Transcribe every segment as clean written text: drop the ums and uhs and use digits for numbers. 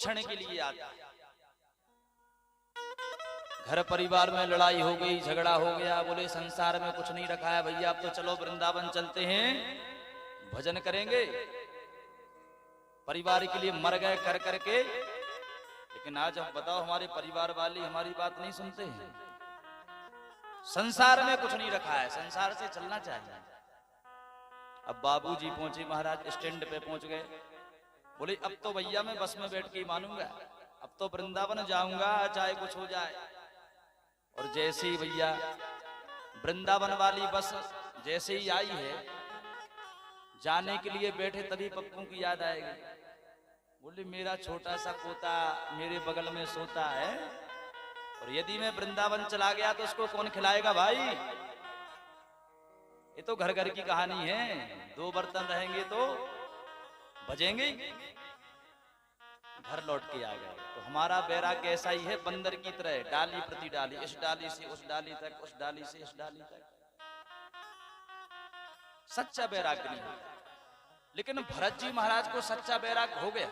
क्षण के लिए आता है। घर परिवार में लड़ाई हो गई, झगड़ा हो गया, बोले संसार में कुछ नहीं रखा है भैया, अब तो चलो वृंदावन चलते हैं, भजन करेंगे। परिवार के लिए मर गए कर करके। लेकिन आज हम बताओ, हमारे परिवार वाले हमारी बात नहीं सुनते हैं। संसार में कुछ नहीं रखा है, संसार से चलना चाहिए। अब बाबूजी पहुंचे महाराज, स्टैंड पे पहुंच गए। बोले अब तो भैया मैं बस में बैठ के ही मानूंगा, अब तो वृंदावन जाऊंगा चाहे कुछ हो जाए। और जैसे ही भैया वृंदावन वाली बस जैसे ही आई है, जाने के लिए बैठे, तभी पप्पू की याद आएगी। बोले मेरा छोटा सा पोता मेरे बगल में सोता है, और यदि मैं वृंदावन चला गया तो उसको कौन खिलाएगा भाई। ये तो घर घर की कहानी है, दो बर्तन रहेंगे तो बजेंगे। घर लौट के आ गए। तो हमारा बैराग ऐसा ही है, बंदर की तरह, डाली प्रति डाली, इस डाली से उस डाली तक, उस डाली से इस डाली तक। सच्चा बैराग नहीं होता। लेकिन भरत जी महाराज को सच्चा बैराग हो गया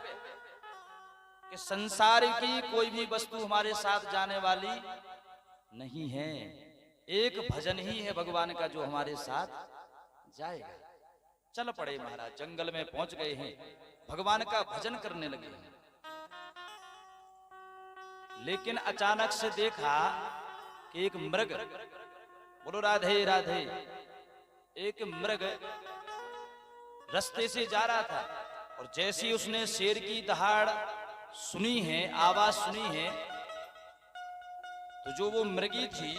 कि संसार की कोई भी वस्तु हमारे साथ जाने वाली नहीं है। एक भजन ही है भगवान का जो हमारे साथ जाएगा। चल पड़े महाराज, जंगल में पहुंच गए हैं, भगवान का भजन करने लगे हैं। लेकिन अचानक से देखा कि एक मृग, बोलो राधे राधे, एक मृग रास्ते से जा रहा था। और जैसे ही उसने शेर की दहाड़ सुनी है, आवाज सुनी है, तो जो वो मृगी थी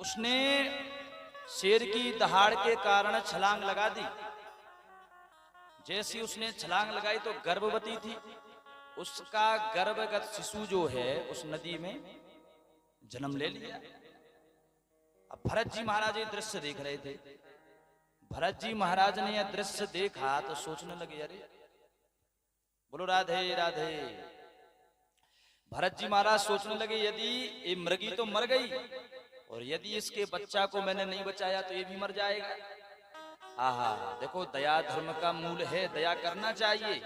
उसने शेर की दहाड़ के कारण छलांग लगा दी। जैसी उसने छलांग लगाई तो गर्भवती थी, उसका गर्भगत शिशु जो है उस नदी में जन्म ले लिया। अब भरत जी महाराज ये दृश्य देख रहे थे। भरत जी महाराज ने यह दृश्य देखा तो सोचने लगे, अरे बोलो राधे राधे। भरत जी महाराज सोचने लगे, यदि ये मृगी तो मर गई, और यदि इसके बच्चा को मैंने नहीं बचाया तो ये भी मर जाएगा। आहा, देखो दया धर्म का मूल है, दया करना चाहिए।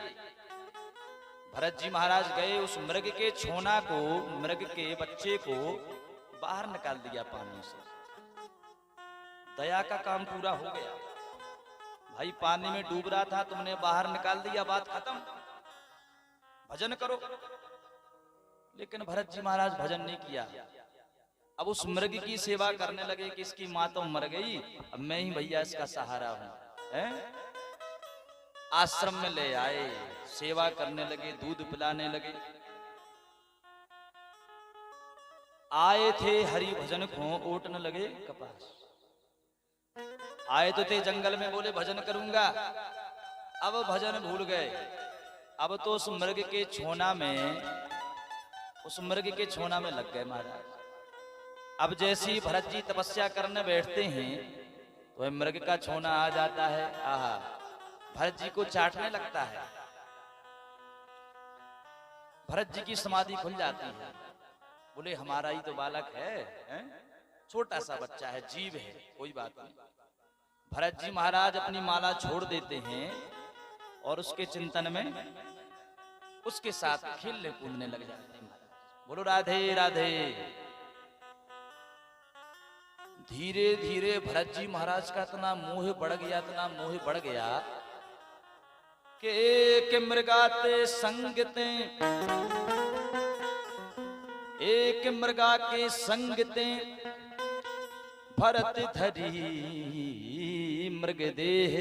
भरत जी महाराज गए, उस मृग के छोना को, मृग के बच्चे को बाहर निकाल दिया पानी से। दया का काम पूरा हो गया। भाई पानी में डूब रहा था, तुमने बाहर निकाल दिया, बात खत्म, भजन करो। लेकिन भरत जी महाराज भजन नहीं किया। अब उस मृग की सेवा करने लगे कि इसकी मां तो मर गई, अब मैं ही भैया इसका सहारा हूं। आश्रम में ले आए, सेवा करने लगे, दूध पिलाने लगे। आए थे हरि भजन को ओटने लगे कपास। आए तो थे जंगल में, बोले भजन करूंगा, अब भजन भूल गए। अब तो उस मृग के छोना में, उस मृग के छोना में लग गए महाराज। अब जैसी भरत जी तपस्या करने बैठते हैं तो वह मृग का छोना आ जाता है। आहा, भरत जी को चाटने लगता है। भरत जी की समाधि खुल जाती है। बोले हमारा ही तो बालक है? छोटा सा बच्चा है, जीव है, कोई बात नहीं। भरत जी महाराज अपनी माला छोड़ देते हैं और उसके चिंतन में उसके साथ खेलने कूदने लग जाते हैं। बोलो राधे राधे। धीरे धीरे भरत जी महाराज का इतना मोह बढ़ गया, इतना मोह बढ़ गया कि एक मृगाते संगते, एक मृगा के संगते भरत धरी मृग देह,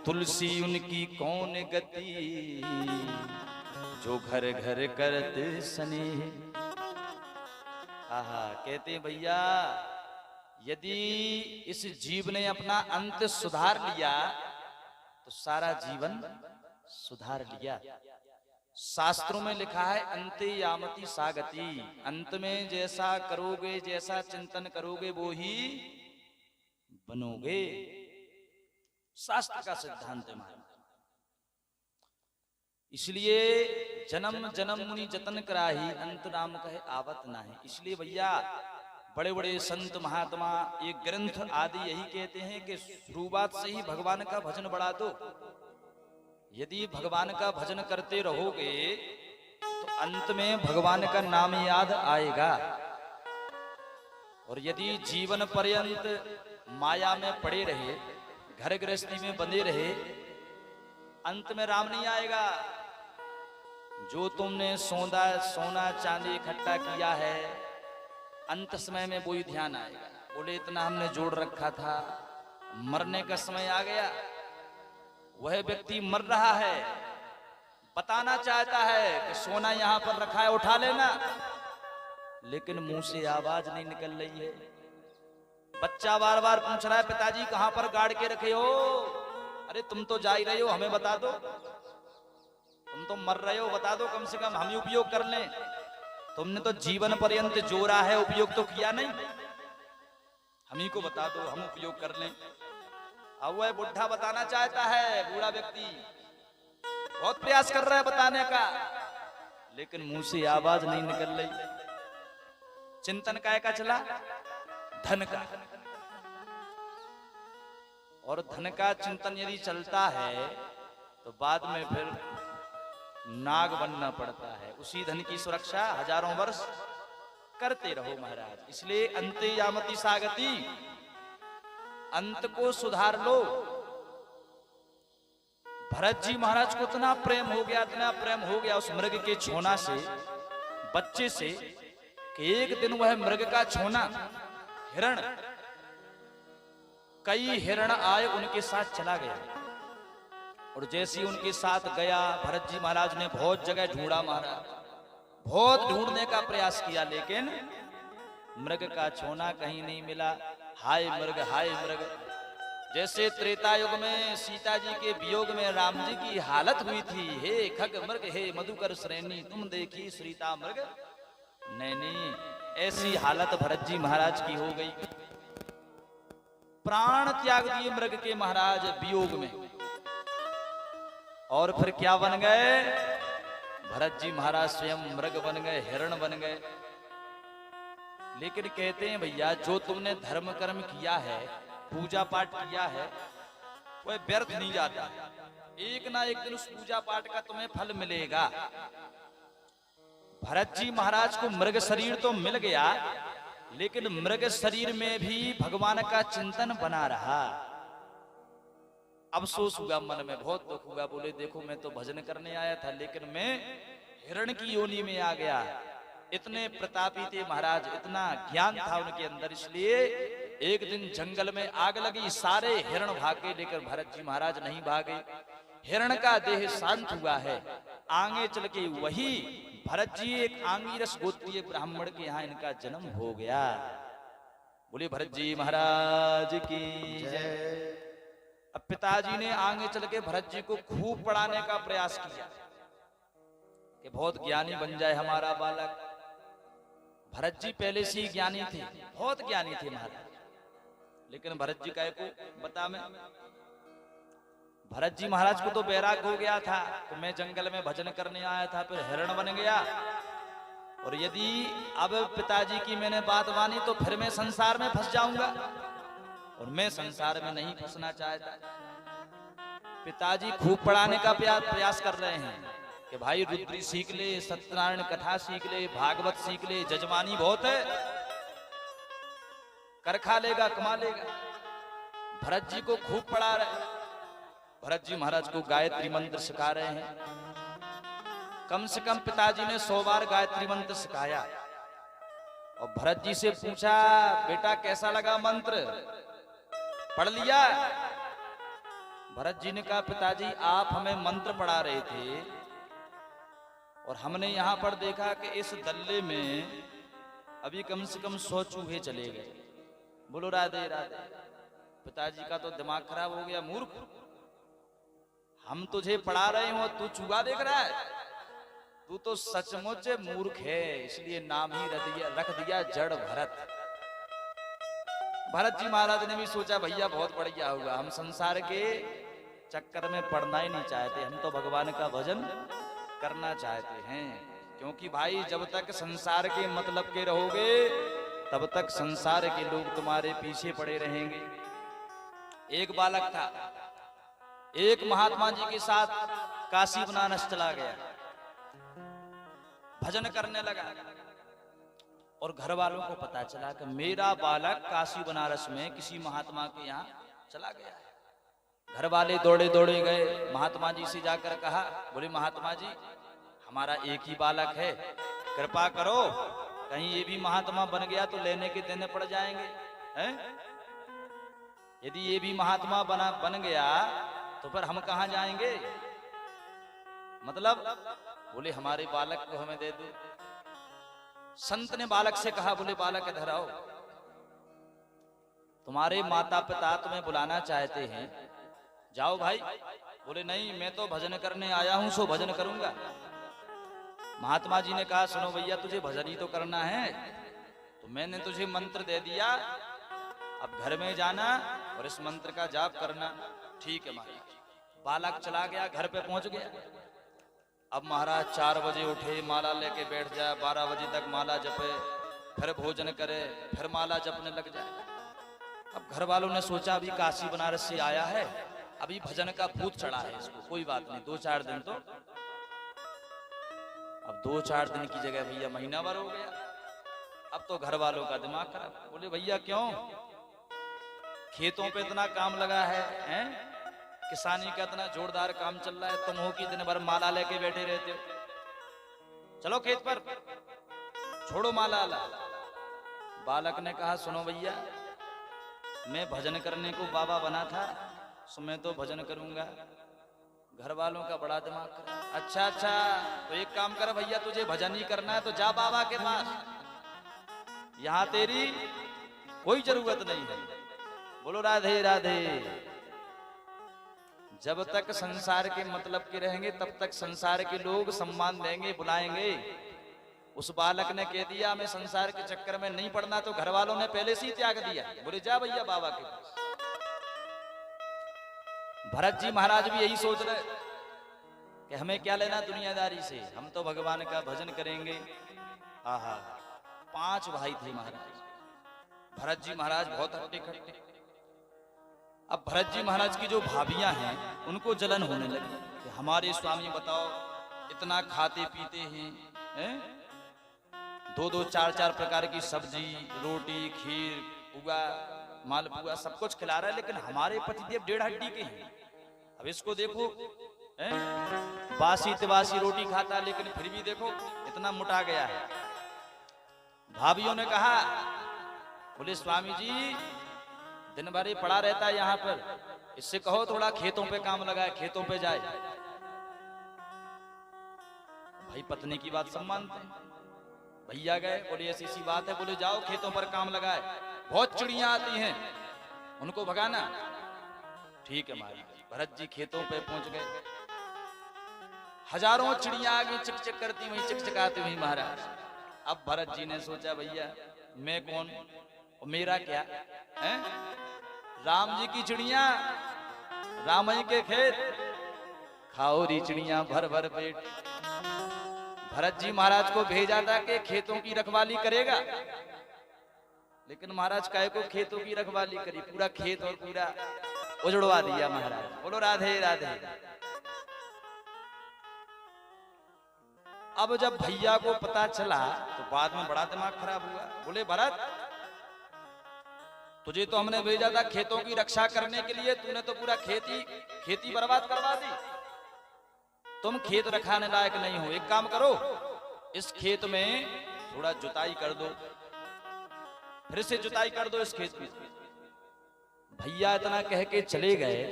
तुलसी उनकी कौन गति, जो घर घर करत स्नेह। आहा, कहते भैया यदि इस जीव ने अपना अंत सुधार लिया तो सारा जीवन सुधार लिया। शास्त्रों में लिखा है अंते यामति सागति, अंत में जैसा करोगे, जैसा चिंतन करोगे वो ही बनोगे। शास्त्र का सिद्धांत है महाराज। इसलिए जन्म जन्म मुनि जतन कराही, अंत नाम कहे आवत नाही। इसलिए भैया बड़े बड़े संत महात्मा ये ग्रंथ आदि यही कहते हैं कि शुरुआत से ही भगवान का भजन बढ़ा दो। यदि भगवान का भजन करते रहोगे तो अंत में भगवान का नाम याद आएगा। और यदि जीवन पर्यंत माया में पड़े रहे, घर गृहस्थी में बंधे रहे, अंत में राम नहीं आएगा। जो तुमने सोना चांदी इकट्ठा किया है, अंत समय में वही ध्यान आएगा। बोले इतना हमने जोड़ रखा था, मरने का समय आ गया, वह व्यक्ति मर रहा है, बताना चाहता है कि सोना यहां पर रखा है उठा लेना, लेकिन मुंह से आवाज नहीं निकल रही है। बच्चा बार बार पूछ रहा है पिताजी कहां पर गाड़ के रखे हो? अरे तुम तो जा ही रहे हो, हमें बता दो, तुम तो मर रहे हो, बता दो, कम से कम हम ही उपयोग कर लें। तुमने तो जीवन पर्यंत जोड़ा है, उपयोग तो किया नहीं, हम ही को बता दो, हम उपयोग कर लें। अब वह बुढ़ा बताना चाहता है, बूढ़ा व्यक्ति बहुत प्रयास कर रहा है बताने का, लेकिन मुंह से आवाज नहीं निकल रही। चिंतन काय का चला? धन का। और धन का चिंतन यदि चलता है तो बाद में फिर नाग बनना पड़ता है। उसी धन की सुरक्षा हजारों वर्ष करते रहो महाराज। इसलिए अंते यामति सागति, अंत को सुधार लो। भरत जी महाराज को इतना प्रेम हो गया, इतना प्रेम हो गया उस मृग के छोना से, बच्चे से, कि एक दिन वह मृग का छोना हिरण, कई हिरण आए उनके साथ चला गया। और जैसे ही उनके साथ गया, भरत जी महाराज ने बहुत जगह ढूंढा महाराज, बहुत ढूंढने का प्रयास किया, लेकिन मृग का छोना कहीं नहीं मिला। हाय मृग, हाय मृग। जैसे त्रेता युग में सीता जी के वियोग में राम जी की हालत हुई थी, हे खग मृग हे मधुकर श्रेणी, तुम देखी श्रीता मृग नैनी, ऐसी हालत भरत जी महाराज की हो गई। प्राण त्याग दिए मृग के महाराज वियोग में। और फिर क्या बन गए? भरत जी महाराज स्वयं मृग बन गए, हिरण बन गए। लेकिन कहते हैं भैया, जो तुमने धर्म कर्म किया है, पूजा पाठ किया है, वह व्यर्थ नहीं जाता। एक ना एक दिन उस पूजा पाठ का तुम्हें फल मिलेगा। भरत जी महाराज को मृग शरीर तो मिल गया, लेकिन मृग शरीर में भी भगवान का चिंतन बना रहा। अफसोस हुआ, मन में बहुत दुख हुआ। बोले देखो मैं तो भजन करने आया था, लेकिन मैं हिरण की योनि में आ गया। इतने प्रतापी थे महाराज, इतना ज्ञान था उनके अंदर। इसलिए एक दिन जंगल में आग लगी, सारे हिरण भागे, लेकर भरत जी महाराज नहीं भागे। हिरण का देह शांत हुआ है। आगे चल के वही भरत जी एक आंगिरस गोत्रीय ब्राह्मण के यहाँ इनका जन्म हो गया। बोले भरत जी महाराज की जय। अब पिताजी ने आगे चल के भरत जी को खूब पढ़ाने का प्रयास किया कि बहुत ज्ञानी बन जाए हमारा बालक। भरत जी पहले से ही ज्ञानी थे, बहुत ज्ञानी थे महाराज, लेकिन भरत जी का को बता मैं, भरत जी महाराज को तो बैराग हो गया था कि मैं जंगल में भजन करने आया था, फिर हिरण बन गया। और यदि अब पिताजी की मैंने बात मानी तो फिर मैं संसार में फंस जाऊंगा, और मैं संसार में नहीं फंसना चाहता। पिताजी खूब पढ़ाने का प्रयास कर रहे हैं कि भाई रुद्री सीख ले, सत्यनारायण कथा सीख ले, भागवत सीख ले, जजमानी बहुत है, कर खा लेगा, कमा लेगा। भरत जी को खूब पढ़ा रहे। भरत जी महाराज को गायत्री मंत्र सिखा रहे हैं। कम से कम पिताजी ने 100 बार गायत्री मंत्र सिखाया। और भरत जी से पूछा, बेटा कैसा लगा मंत्र, पढ़ लिया? भरत जी ने कहा, पिताजी आप हमें मंत्र पढ़ा रहे थे और हमने यहां पर देखा कि इस दल्ले में अभी कम से कम 100 चूहे चले गए। बोलो राधे राधे। पिताजी का तो दिमाग खराब हो गया, मूर्ख, हम तुझे पढ़ा रहे हो, तू चूहा देख रहा है? तू तो सचमुच मूर्ख है, इसलिए नाम ही रख दिया जड़ भरत। भरत जी महाराज ने भी सोचा भैया बहुत बढ़िया हुआ, हम संसार के चक्कर में पड़ना ही नहीं चाहते, हम तो भगवान का भजन करना चाहते हैं। क्योंकि भाई जब तक संसार के मतलब के रहोगे तब तक संसार के लोग तुम्हारे पीछे पड़े रहेंगे। एक बालक था, एक महात्मा जी के साथ काशी बनारस चला गया, भजन करने लगा और घर वालों को पता चला कि मेरा बालक काशी बनारस में किसी महात्मा के यहाँ चला गया है। घर वाले दौड़े दौड़े गए, महात्मा जी से जाकर कहा, बोले महात्मा जी हमारा एक ही बालक है, कृपा करो, कहीं ये भी महात्मा बन गया तो लेने के देने पड़ जाएंगे हैं? यदि ये भी महात्मा बन गया तो फिर हम कहां जाएंगे? मतलब बोले हमारे बालक को हमें दे दो। संत ने बालक से कहा, बोले बालक इधर आओ, तुम्हारे माता पिता तुम्हें बुलाना चाहते हैं, जाओ भाई। बोले नहीं, मैं तो भजन करने आया हूं, सो भजन करूंगा। महात्मा जी ने कहा, सुनो भैया, तुझे भजन ही तो करना है, तो मैंने तुझे मंत्र दे दिया, अब घर में जाना और इस मंत्र का जाप करना। ठीक है महाराज। बालक चला गया, घर पे पहुंच गया। अब महाराज 4 बजे उठे, माला लेके बैठ जाए, 12 बजे तक माला जपे, फिर भोजन करे, फिर माला जपने लग जाए। अब घर वालों ने सोचा अभी काशी बनारस से आया है, अभी भजन का भूत चढ़ा है इसको, कोई बात नहीं, 2-4 दिन तो। अब 2-4 दिन की जगह भैया महीना भर हो गया। अब तो घर वालों का दिमाग खराब। बोले भैया क्यों, खेतों पे इतना काम लगा है, हैं? किसानी का इतना जोरदार काम चल रहा है, तुम हो कि दिन भर माला लेके बैठे रहते हो, चलो खेत पर, छोड़ो माला। बालक ने कहा, सुनो भैया, मैं भजन करने को बाबा बना था, सो मैं तो भजन करूंगा। घर वालों का बड़ा दिमाग खराब। अच्छा अच्छा, तो एक काम कर भैया, तुझे भजन ही करना है तो जा बाबा के पास, यहां तेरी कोई जरूरत नहीं है। बोलो राधे राधे। जब तक संसार के मतलब के रहेंगे तब तक संसार के लोग सम्मान देंगे, बुलाएंगे। उस बालक ने कह दिया मैं संसार के चक्कर में नहीं पड़ना, तो घर वालों ने पहले से ही त्याग दिया। बोले जा भैया बाबा के पास। भरत जी महाराज भी यही सोच रहे कि हमें क्या लेना दुनियादारी से, हम तो भगवान का भजन करेंगे। आहा, 5 भाई थे महाराज। भरत जी महाराज बहुत हट्टे कट्टे। अब भरत जी महाराज की जो भाभियां हैं उनको जलन होने लगी कि हमारे स्वामी बताओ इतना खाते पीते हैं, 2-2, 4-4 प्रकार की सब्जी, रोटी, खीर, पुआ, मालपुआ सब कुछ खिला रहा है, लेकिन हमारे पतिदेव 1.5 हड्डी के हैं। अब इसको देखो, बासी तिबासी रोटी खाता है, लेकिन फिर भी देखो इतना मोटा गया है। भाभियों ने कहा, बोले स्वामी जी दिन भर ही पड़ा रहता है यहाँ पर, इससे कहो थोड़ा खेतों पे काम लगाए, खेतों पे जाए। भाई पत्नी की बात सब मानते हैं। भैया गए, बोले ऐसी सी बात है, बोले जाओ खेतों पर काम लगाए, बहुत चिड़ियां आती हैं, उनको भगाना। ठीक है महाराज। भरत जी खेतों पे पहुंच गए, हजारों चिड़ियां आ गई, चिकचिक करती हुई, चिकचिकाती हुई महाराज। अब भरत जी ने सोचा भैया मैं कौन और मेरा क्या है? राम जी की चिड़ियां, राम जी के खेत, खाओ री चिड़ियां भर भर पेट। भरत जी महाराज को भेजा था कि खेतों की रखवाली करेगा, लेकिन महाराज काहे को खेतों की रखवाली करी, पूरा खेत और पूरा उजड़वा दिया महाराज। बोलो राधे राधे। अब जब भैया को पता चला तो बाद में बड़ा दिमाग खराब हुआ। बोले भरत तुझे तो हमने भेजा था खेतों की रक्षा करने के लिए, तूने तो पूरा खेती बर्बाद करवा दी। तुम खेत रखाने लायक नहीं हो, एक काम करो इस खेत में थोड़ा जुताई कर दो, फिर से जुताई कर दो इस खेत की। भैया इतना कह के चले गए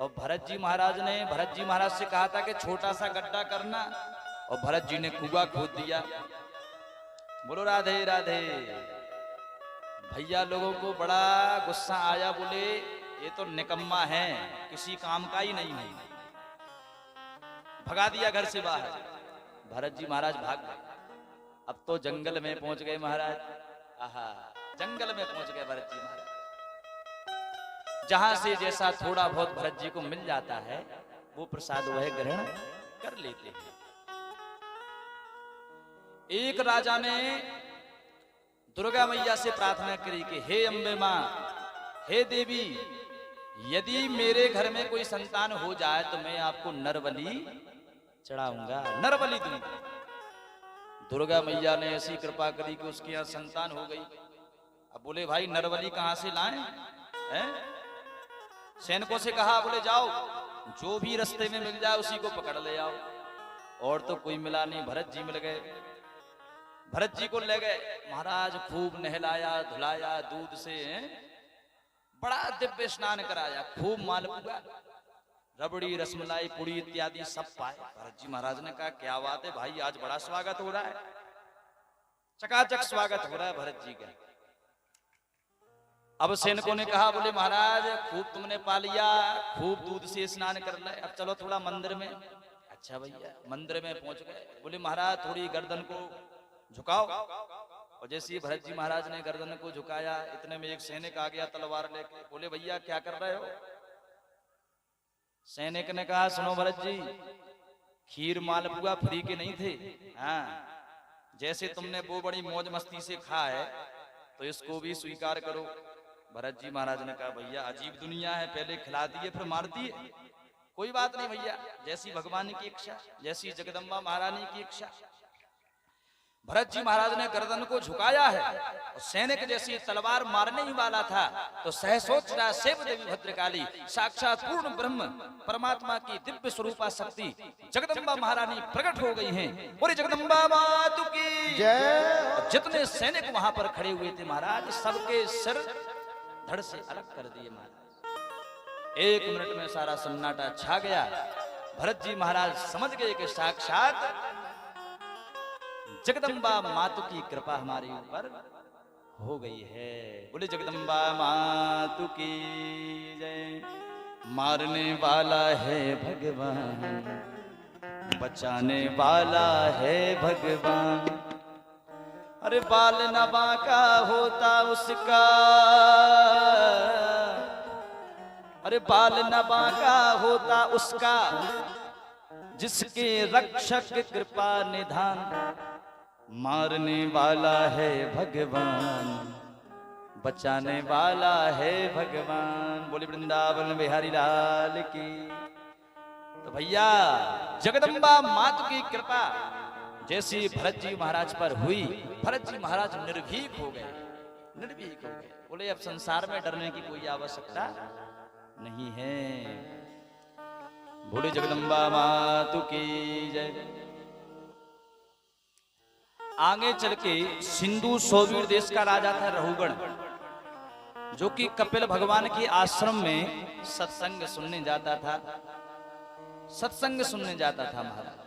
और भरत जी महाराज ने भरत जी महाराज से कहा था कि छोटा सा गड्ढा करना, और भरत जी ने कुआं खोद दिया। बोलो राधे राधे। भैया लोगों को बड़ा गुस्सा आया, बोले ये तो निकम्मा है, किसी काम का ही नहीं है, भगा दिया घर से बाहर। भरत जी महाराज भाग गए। अब तो जंगल में पहुंच गए महाराज। आहा, जंगल में पहुंच गए भरत जी महाराज। जहां से जैसा थोड़ा बहुत भरत जी को मिल जाता है वो प्रसाद वह ग्रहण कर लेते हैं। एक राजा ने दुर्गा मैया से प्रार्थना करी कि हे अम्बे मां, हे देवी, यदि मेरे घर में कोई संतान हो जाए तो मैं आपको नरबली चढ़ाऊंगा, नरबली दूंगा। दुर्गा मैया ने ऐसी कृपा करी कि उसके यहाँ संतान हो गई। अब बोले भाई नरबली कहां से लाएं? हैं? सैनिकों से कहा, बोले जाओ जो भी रास्ते में मिल जाए उसी को पकड़ ले आओ। और तो कोई मिला नहीं, भरत जी मिल गए। भरत जी को ले गए, महाराज खूब नहलाया धुलाया, दूध से बड़ा दिव्य स्नान कराया, खूब मालपुआ रबड़ी रसमलाई पुड़ी इत्यादि सब पाए। भरत जी महाराज ने कहा क्या बात है भाई, आज बड़ा स्वागत हो रहा है, चकाचक स्वागत हो रहा है भरत जी का। अब सैनिकों ने कहा, बोले महाराज खूब तुमने पा लिया, खूब दूध से स्नान कर ले, अब चलो थोड़ा मंदिर में। अच्छा भैया, मंदिर में पहुंच गए। बोले महाराज थोड़ी गर्दन को झुकाओ। और जैसे ही भरत जी महाराज ने गर्दन को झुकाया, इतने में एक सैनिक आ गया तलवार लेके। बोले भैया क्या कर रहे हो? सैनिक ने कहा, सुनो भरत जी, खीर मालपुआ फ्री के नहीं थे, हाँ जैसे तुमने वो बड़ी मौज मस्ती से खा है तो इसको भी स्वीकार करो। भरत जी महाराज ने कहा, भैया अजीब दुनिया है, पहले खिला दिए फिर मार दिए। कोई बात नहीं भैया, जैसी भगवान की इच्छा, जैसी जगदम्बा महारानी की इच्छा। भरत जी महाराज ने गर्दन को झुकाया है और सैनिक जैसी तलवार मारने ही वाला था तो सहसोचरा सेव देवी भद्रकाली, साक्षात पूर्ण ब्रह्म परमात्मा की दिव्य स्वरूपा शक्ति जगदम्बा महारानी प्रकट हो गई हैं। बोले जगदम्बा मातु की जय। जितने सैनिक वहां पर खड़े हुए थे महाराज, सबके सिर धड़ से अलग कर दिए महाराज। 1 मिनट में सारा सन्नाटा छा गया। भरत जी महाराज समझ गए कि साक्षात जगदम्बा मातु की कृपा हमारे ऊपर हो गई है। बोले जगदम्बा मातु की जय। मारने वाला है भगवान, बचाने वाला है भगवान। अरे बाल न बांका होता उसका, अरे बाल न बांका होता उसका, जिसके रक्षक कृपा निधान। मारने वाला है भगवान, बचाने वाला है भगवान। बोले वृंदावन बिहारी लाल की। तो भैया जगदम्बा मातु की कृपा जैसी भरत जी महाराज पर हुई, भरत जी महाराज निर्भीक हो गए, निर्भीक हो गए। बोले अब संसार में डरने की कोई आवश्यकता नहीं है। बोले जगदम्बा मातु की जय। आगे चल के सिंधु सोवीर देश का राजा था रहुगण, जो कि कपिल भगवान के आश्रम में सत्संग सुनने जाता था, सत्संग सुनने जाता था महाराज।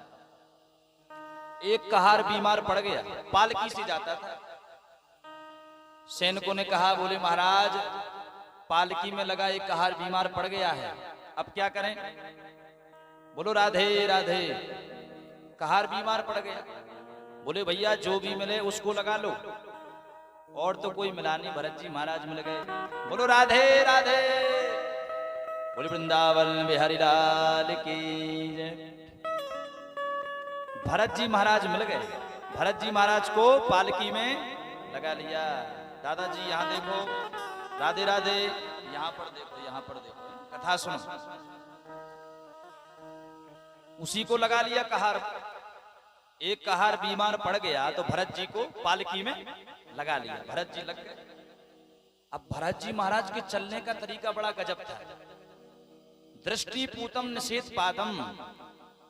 एक कहार बीमार पड़ गया, पालकी से जाता था। सैनिकों ने कहा, बोले महाराज पालकी में लगा एक कहार बीमार पड़ गया है, अब क्या करें? बोलो राधे राधे। कहार बीमार पड़ गया। बोले भैया जो भी मिले उसको लगा लो, और तो कोई मिला नहीं। भरत जी महाराज मिल गए। बोलो राधे राधे। बोले वृंदावन बिहारी लाल की जय। भरत जी महाराज मिल गए। भरत जी महाराज को पालकी में लगा लिया। दादाजी यहाँ देखो, राधे राधे, यहाँ पर देखो, यहाँ पर देखो, कथा सुनो। उसी को लगा लिया कहार। एक कहार बीमार पड़ गया तो भरत जी को पालकी में लगा लिया। भरत जी लग गए। अब भरत जी महाराज के चलने का तरीका बड़ा गजब था। दृष्टि पूतम निषेध पादम,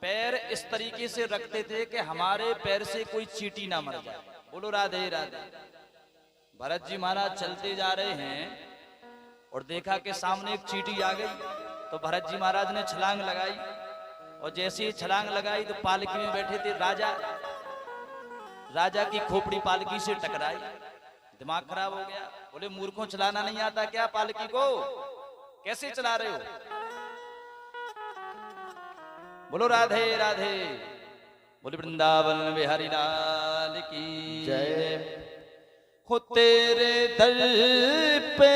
पैर इस तरीके से रखते थे कि हमारे पैर से कोई चींटी ना मर जाए। बोलो राधे राधे। भरत जी महाराज चलते जा रहे हैं और देखा कि सामने एक चींटी आ गई, तो भरत जी महाराज ने छलांग लगाई, और जैसे ही छलांग लगाई तो पालकी में बैठे थे राजा, राजा की खोपड़ी पालकी से टकराई। दिमाग खराब हो गया। बोले मूर्खों, चलाना नहीं आता क्या पालकी को? कैसे चला रहे हो? बोलो राधे राधे। बोले वृंदावन बिहारी लाल की जय। हो तेरे दर पे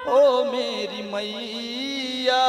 ओ मेरी मैया,